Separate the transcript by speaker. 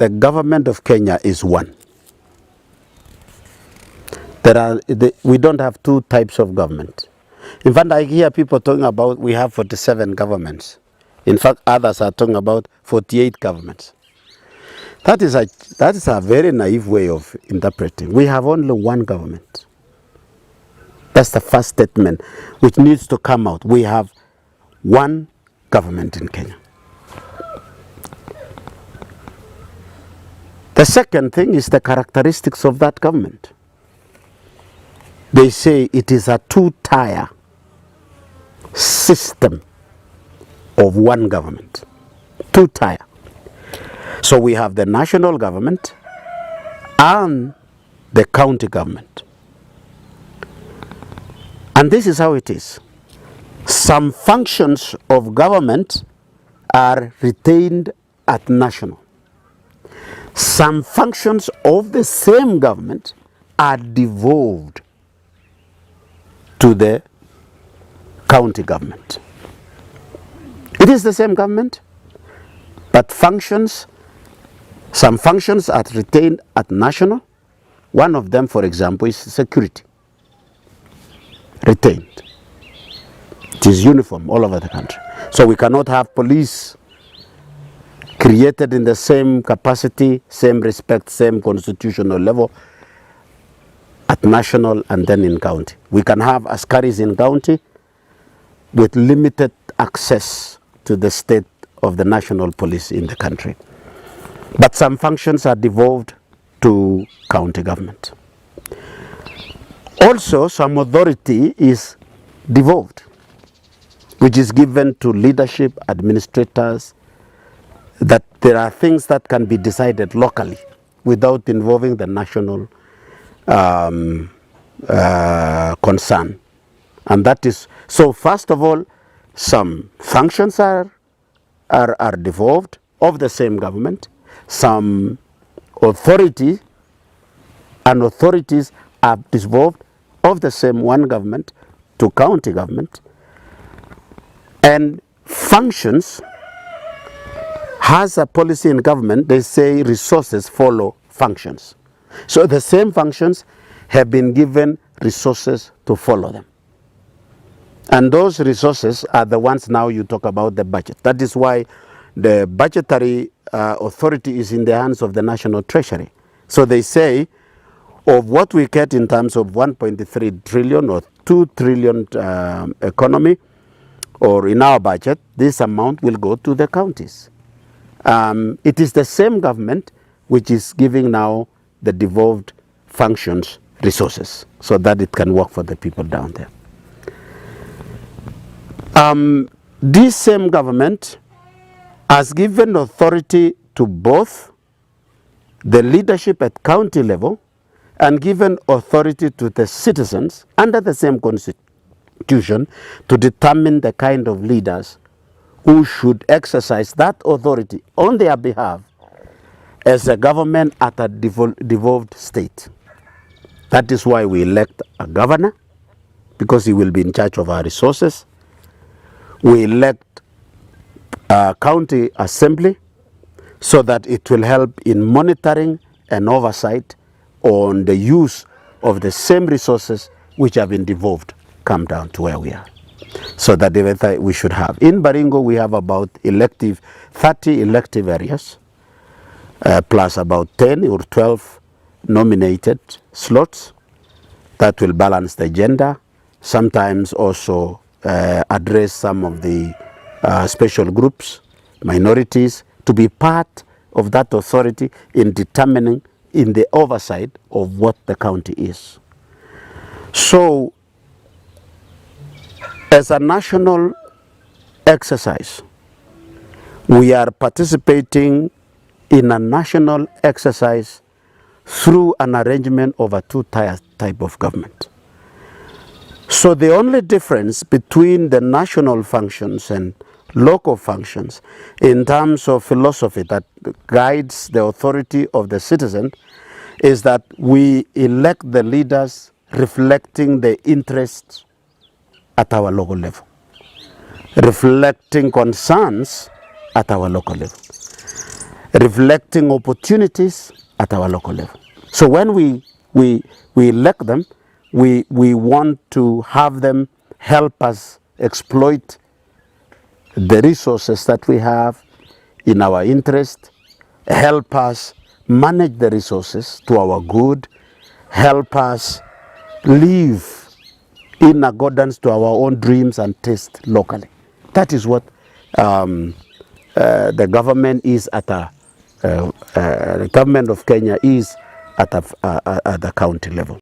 Speaker 1: the government of Kenya is one. We don't have two types of government. In fact, I hear people talking about we have 47 governments. In fact, others are talking about 48 governments. That is a very naive way of interpreting. We have only one government. That's the first statement which needs to come out. We have one government in Kenya. The second thing is the characteristics of that government. They say it is a two-tier system of one government. Two-tier. So we have the national government and the county government. And this is how it is. Some functions of government are retained at national. Some functions of the same government are devolved to the county government. It is the same government, but some functions are retained at national. One of them, for example, is security. Retained. It is uniform all over the country. So we cannot have police created in the same capacity, same respect, same constitutional level at national and then in county. We can have askaris in county with limited access to the state of the national police in the country. But some functions are devolved to county government. Also, some authority is devolved, which is given to leadership, administrators, that there are things that can be decided locally without involving the national concern. And that is, so first of all, some functions are devolved of the same government. Some authority and authorities are devolved of the same one government to county government. And functions has a policy in government, they say resources follow functions. So the same functions have been given resources to follow them. And those resources are the ones now you talk about the budget. That is why the budgetary authority is in the hands of the National Treasury. So they say of what we get in terms of 1.3 trillion or 2 trillion economy, or in our budget, this amount will go to the counties. It is the same government which is giving now the devolved functions resources so that it can work for the people down there. This same government has given authority to both the leadership at county level and given authority to the citizens under the same constitution to determine the kind of leaders who should exercise that authority on their behalf as a government at a devolved state. That is why we elect a governor, because he will be in charge of our resources. We elect a county assembly so that it will help in monitoring and oversight on the use of the same resources which have been devolved come down to where we are. So that we should have. In Baringo, we have about 30 elective areas, plus about 10 or 12 nominated slots that will balance the gender, sometimes also address some of the special groups, minorities, to be part of that authority in determining in the oversight of what the county is. So, as a national exercise, we are participating in a national exercise through an arrangement of a two-tier type of government. So the only difference between the national functions and local functions in terms of philosophy that guides the authority of the citizen is that we elect the leaders reflecting the interests at our local level, reflecting concerns at our local level. reflecting opportunities at our local level. So when we elect them, we want to have them help us exploit the resources that we have in our interest, help us manage the resources to our good, help us live in accordance to our own dreams and taste locally. That is what the government is at the government of Kenya is at the county level.